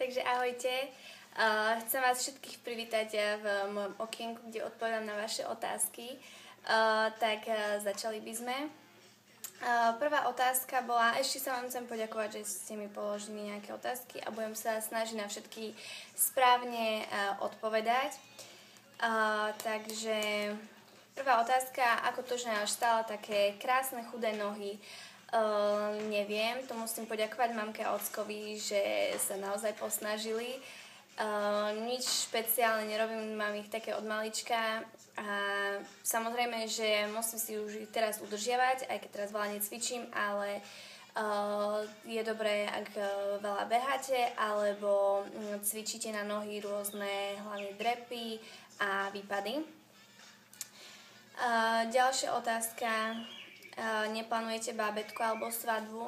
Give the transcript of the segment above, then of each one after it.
Takže ahojte. Chcem vás všetkých privítať v mojom okienku, kde odpovedám na vaše otázky. Začali by sme. Prvá otázka bola, ešte sa vám chcem poďakovať, že ste mi položili nejaké otázky a budem sa snažiť na všetky správne odpovedať. Takže prvá otázka, ako to, že máš stále také krásne chudé nohy? Neviem, to musím poďakovať mamke a ockovi, že sa naozaj posnažili. Nič špeciálne nerobím, mám ich také od malička a samozrejme, že musím si už teraz udržiavať, aj keď teraz veľa necvičím, ale je dobré, ak veľa beháte alebo cvičíte na nohy rôzne hlavne drepy a výpady. Ďalšia otázka. Neplánujete bábätko alebo svadbu,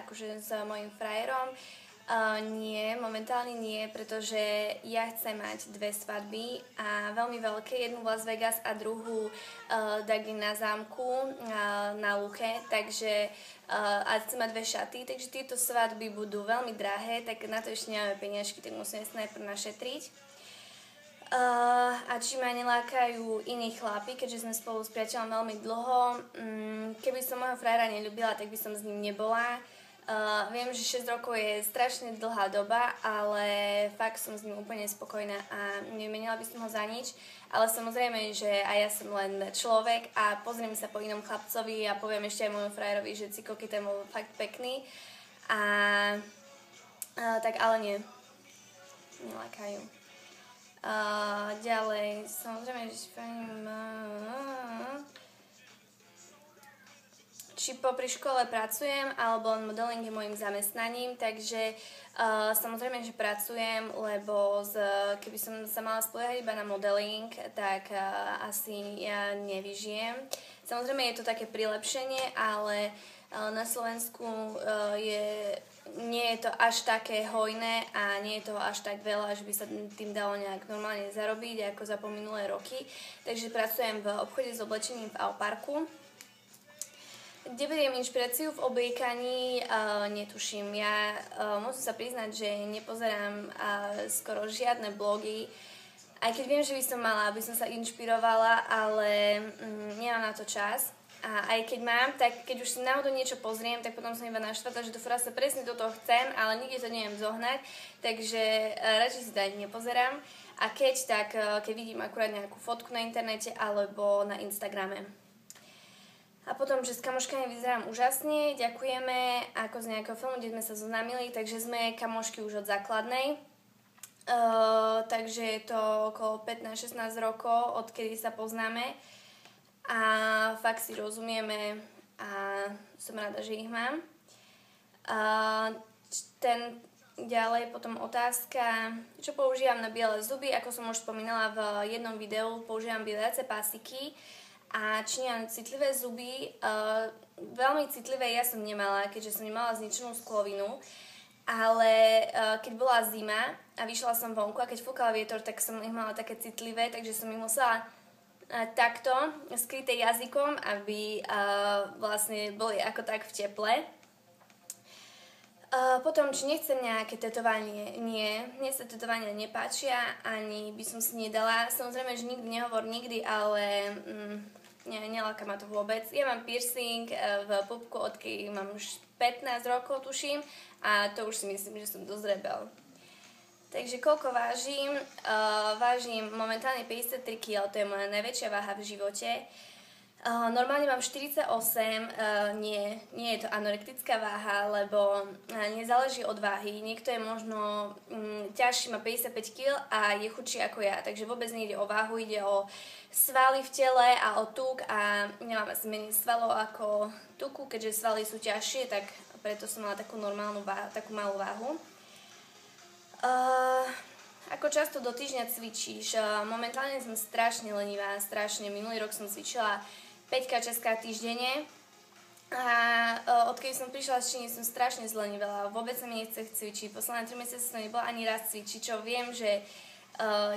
akože s mojim frajerom? Nie, momentálne nie, pretože ja chcem mať dve svadby a veľmi veľké, jednu v Las Vegas a druhú na zámku na Luke, takže a chcem mať dve šaty, takže tieto svadby budú veľmi drahé, tak na to ešte nemáme peniažky, tak musíme sa najprv našetriť. A či ma nelákajú iní chlapi, keďže sme spolu s priateľom veľmi dlho. Keby som môjho frajera neľúbila, tak by som s ním nebola. Viem, že 6 rokov je strašne dlhá doba, ale fakt som s ním úplne spokojná a nemenila by som ho za nič. Ale samozrejme, že aj ja som len človek a pozriem sa po inom chlapcovi a poviem ešte aj môjmu frajerovi, že cikoky ten bol fakt pekný. Tak ale nie. Nelákajú. Ďalej, samozrejme, že či popri škole pracujem, alebo modeling je môjim zamestnaním, takže samozrejme, že pracujem, lebo keby som sa mala spoliehať iba na modeling, tak asi ja nevyžijem. Samozrejme, je to také prilepšenie, ale na Slovensku nie je to až také hojné a nie je toho až tak veľa, že by sa tým dalo nejak normálne zarobiť ako za minulé roky. Takže pracujem v obchode s oblečením v Alparku. Kde beriem inšpiráciu v obliekaní, netuším. Ja musím sa priznať, že nepozerám skoro žiadne blogy, aj keď viem, že by som mala, aby som sa inšpirovala, ale nemám na to čas. A aj keď mám, tak keď už si náhodou niečo pozriem, tak potom som iba naštvatá, že do sa presne do toho chcem, ale nikde to neviem zohnať, takže radšej si to ani nepozerám. A keď vidím akurát nejakú fotku na internete alebo na Instagrame. A potom, že s kamoškami vyzerám úžasne, ďakujeme, ako z nejakého filmu, kde sme sa zoznámili, takže sme kamošky už od základnej. Takže je to okolo 15-16 rokov, odkedy sa poznáme. A fakt si rozumieme a som rada, že ich mám. Ďalej potom otázka, čo používam na biele zuby. Ako som už spomínala v jednom videu, používam bieliace pasiky a či nemám citlivé zuby. Veľmi citlivé ja som nemala, keďže som nemala zničenú sklovinu. Ale keď bola zima a vyšla som vonku a keď fúkal vietor, tak som ich mala také citlivé, takže som ich musela takto skryté jazykom, aby vlastne boli ako tak v teple. Potom, či nechcem nejaké tetovanie, nie. Mne sa tetovania nepáčia, ani by som si nedala. Samozrejme, že nikdy nehovor nikdy, ale neláka ma to vôbec. Ja mám piercing v pupku, odkedy mám už 15 rokov, tuším, a to už si myslím, že som dosť rebel. Takže koľko vážim? Vážim momentálne 53 kg, to je moja najväčšia váha v živote. Normálne mám 48, nie je to anorektická váha, lebo nezáleží od váhy. Niekto je možno ťažší, má 55 kg a je chudší ako ja, takže vôbec nejde o váhu, ide o svaly v tele a o tuk a nemám asi menej svalov ako tuku, keďže svaly sú ťažšie, tak preto som mala takú normálnu váhu, takú malú váhu. Ako často do týždňa cvičíš? Momentálne som strašne lenivá, strašne. Minulý rok som cvičila 5-6 týždenne a odkedy som prišla z Číny som strašne zlenivela. Vôbec sa mi nechce cvičiť. Posledné 3 mesiace som nebola ani raz cvičiť, čo viem, že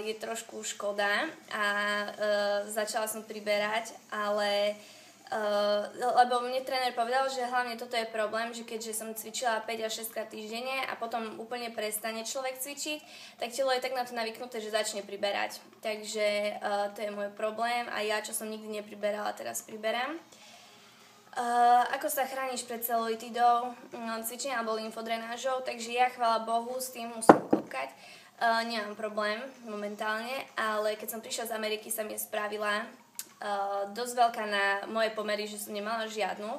je trošku škoda a začala som priberať, ale lebo mne tréner povedal, že hlavne toto je problém, že keďže som cvičila 5 až 6 krát týždenne a potom úplne prestane človek cvičiť, tak telo je tak na to navyknuté, že začne priberať. Takže to je môj problém a ja, čo som nikdy nepriberala, teraz priberám. Ako sa chrániš pred celulitidou, cvičenia alebo lymfodrenážou, takže ja, chvála Bohu, s tým musím klopkať. Nemám problém momentálne, ale keď som prišla z Ameriky, sa mi spravila dosť veľká na moje pomery, že som nemala žiadnu.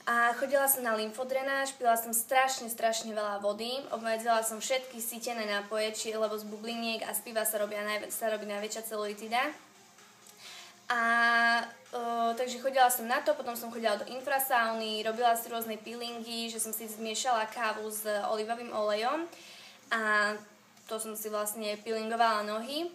A chodila som na lymfodrenáž, pila som strašne veľa vody, obmedzila som všetky sítené nápoje, lebo z bubliniek a z piva sa robí najväčšia celulitida. A takže chodila som na to, potom som chodila do infrasauny, robila si rôzne peelingy, že som si zmiešala kávu s olivovým olejom a to som si vlastne peelingovala nohy.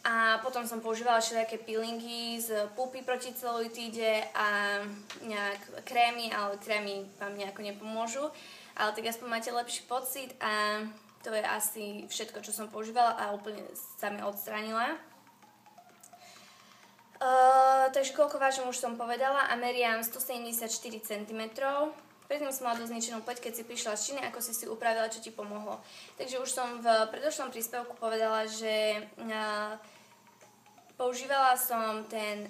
A potom som používala všelijaké peelingy z pupy proti celulitíde a nejak krémy, ale krémy vám nejako nepomôžu. Ale tak aspoň máte lepší pocit a to je asi všetko, čo som používala a úplne sa mi odstránila. Takže koľko vážim už som povedala a meriam 174 cm. Predtým som mala dosť zničenú pleť, keď si prišla z Číny, ako si upravila, čo ti pomohlo. Takže už som v predošlom príspevku povedala, že používala som ten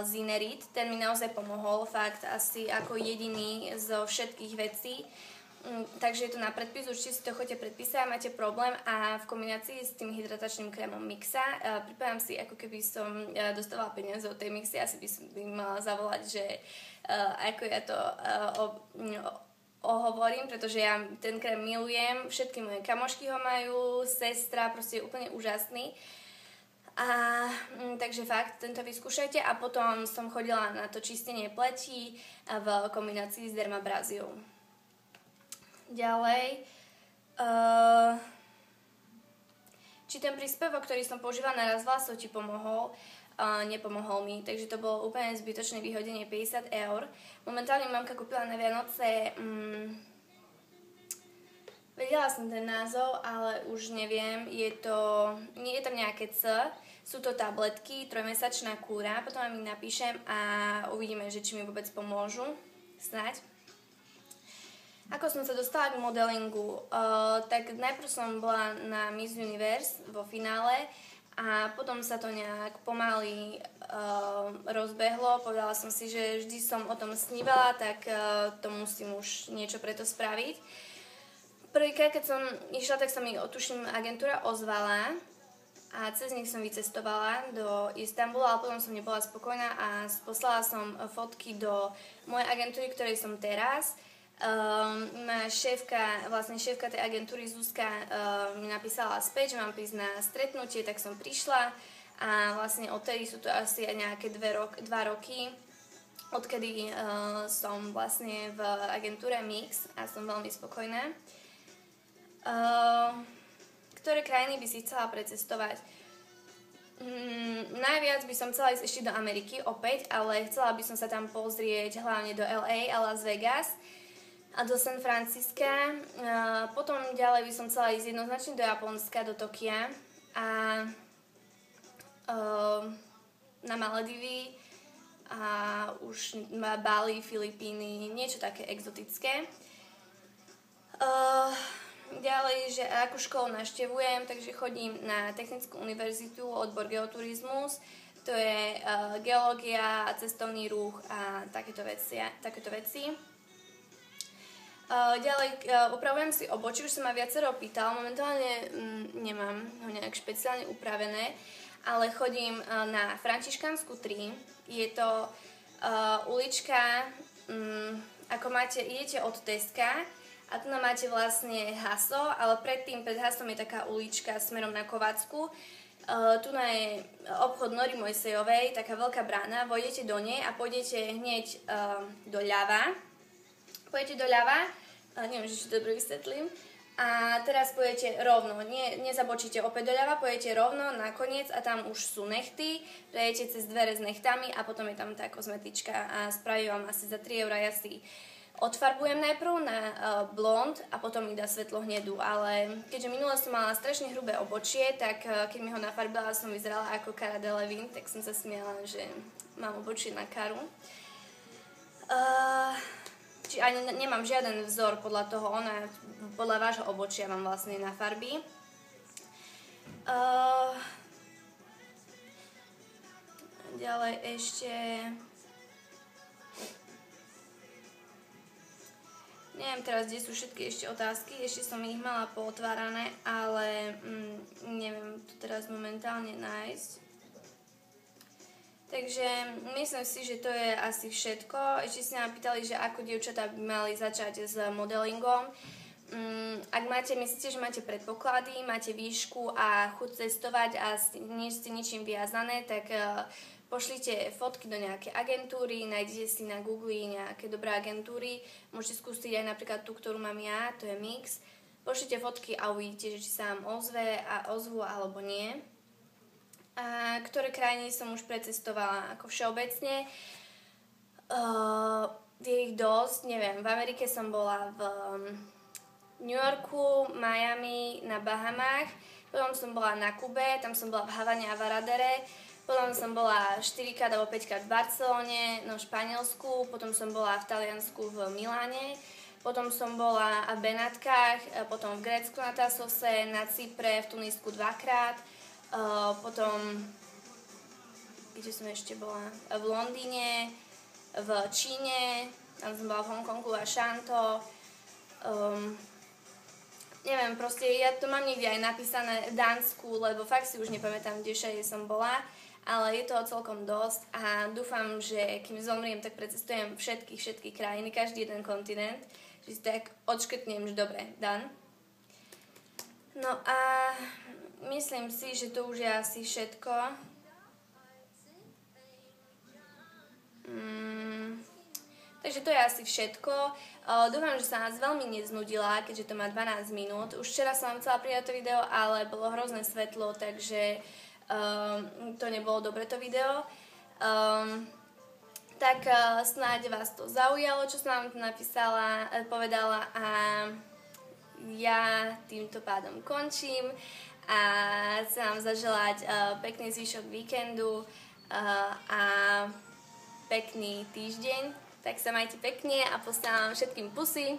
Zinerit, ten mi naozaj pomohol, fakt asi ako jediný zo všetkých vecí. Takže je to na predpis, určite si to chodite predpísať, máte problém a v kombinácii s tým hydratačným krémom Mixa pripájam si, ako keby som dostala peniaze od tej Mixy, asi by som mala zavolať, že ako ja to ohovorím, pretože ja ten krém milujem, všetky moje kamošky ho majú, sestra, proste je úplne úžasný. Takže fakt, tento vyskúšajte a potom som chodila na to čistenie pleti v kombinácii s dermabraziou. Ďalej, či ten príspevok, ktorý som používala na rast vlasov, ti pomohol? Nepomohol mi, takže to bolo úplne zbytočné vyhodenie 50 €. Momentálne mamka kúpila na Vianoce, vedela som ten názov, ale už neviem, nie je tam nejaké C, sú to tabletky, 3-mesačná kúra, potom vám ich napíšem a uvidíme, že či mi vôbec pomôžu, snáď. Ako som sa dostala k modelingu, tak najprv som bola na Miss Universe vo finále a potom sa to nejak pomaly rozbehlo. Povedala som si, že vždy som o tom snívala, tak to musím už niečo preto spraviť. Prvýkrát, keď som išla, tak sa mi, tuším, agentúra ozvala a cez nich som vycestovala do Istanbulu, ale potom som nebola spokojná a poslala som fotky do mojej agentúry, ktorej som teraz. Šéfka tej agentúry Zuzka mi napísala späť, že mám prísť na stretnutie, tak som prišla a vlastne odtedy sú to asi nejaké 2 roky, odkedy som vlastne v agentúre Mix a som veľmi spokojná. Ktoré krajiny by si chcela precestovať? Najviac by som chcela ísť ešte do Ameriky opäť, ale chcela by som sa tam pozrieť hlavne do LA a Las Vegas a do San Francisca. Potom ďalej by som chcela ísť jednoznačne do Japonska, do Tokia a na Maledivy a už Bali, Filipíny, niečo také exotické. Ďalej, že akú školu navštevujem, takže chodím na Technickú univerzitu, odbor geoturizmus, to je geológia, cestovný ruch a takéto veci. Ďalej, upravujem si obočie, už som ma viacero pýtala, momentálne nemám ho nejak špeciálne upravené, ale chodím na Františkánsku 3, je to ulička, ako idete od Teska a tu máte vlastne haso, ale pred hasom je taká ulička smerom na Kovácku. Tu je obchod Nory Mojsejovej, taká veľká brána, vojdete do nej a pôjdete hneď doľava. Neviem, či to dobre vysvetlím. A teraz pôjdete rovno, nezabočíte opäť doľava, pôjdete rovno na koniec a tam už sú nechty, prejdete cez dvere s nechtami a potom je tam tá kozmetička a spraví vám asi za 3 € ja si odfarbujem najprv na blond a potom mi dá svetlo hnedu, ale keďže minule som mala strašne hrubé obočie, tak keď mi ho nafarbila, som vyzerala ako Cara Delevingne, tak som sa smiala, že mám obočie na Caru. Čiže ani nemám žiaden vzor podľa toho, podľa vášho obočia mám vlastne na farby. Ďalej ešte... Neviem teraz, kde sú všetky ešte otázky, ešte som ich mala pootvárané, ale neviem to teraz momentálne nájsť. Takže myslím si, že to je asi všetko. Ešte si nám pýtali, že ako dievčatá by mali začať s modelingom. Ak myslíte, že máte predpoklady, máte výšku a chuť cestovať a nie ste ničím viazané, tak pošlite fotky do nejakej agentúry, nájdete si na Google nejaké dobré agentúry, môžete skúsiť aj napríklad tú, ktorú mám ja, to je Mix. Pošlite fotky a uvidíte, že či sa vám ozvú alebo nie. A ktoré krajiny som už precestovala ako všeobecne. Je ich dosť, neviem, v Amerike som bola v New Yorku, Miami, na Bahamách, potom som bola na Kube, tam som bola v Havane a Varadere, potom som bola 4-krát alebo 5-krát v Barcelone, v Španielsku, potom som bola v Taliansku v Miláne, potom som bola v Benátkach, potom v Grécku na Tasose, na Cypre, v Tunisku 2-krát, potom, kde som ešte bola, v Londýne, v Číne, tam som bola v Hongkongu a Šanto, neviem, proste ja to mám niekde aj napísané v Dánsku, lebo fakt si už nepamätám, kde všade som bola, ale je toho celkom dosť a dúfam, že kým zomriem, tak precestujem všetky krajiny, každý jeden kontinent, že si tak odškrtnem, že dobre, done. No a myslím si, že to už je asi všetko. Takže to je asi všetko. Dúfam, že sa nás veľmi neznudila, keďže to má 12 minút. Už včera som vám chcela pridať to video, ale bolo hrozné svetlo, takže to nebolo dobre to video. Tak snáď vás to zaujalo, čo som vám tu povedala a ja týmto pádom končím a chcem vám zaželať pekný zvyšok víkendu a pekný týždeň. Tak sa majte pekne a posielam všetkým pusy.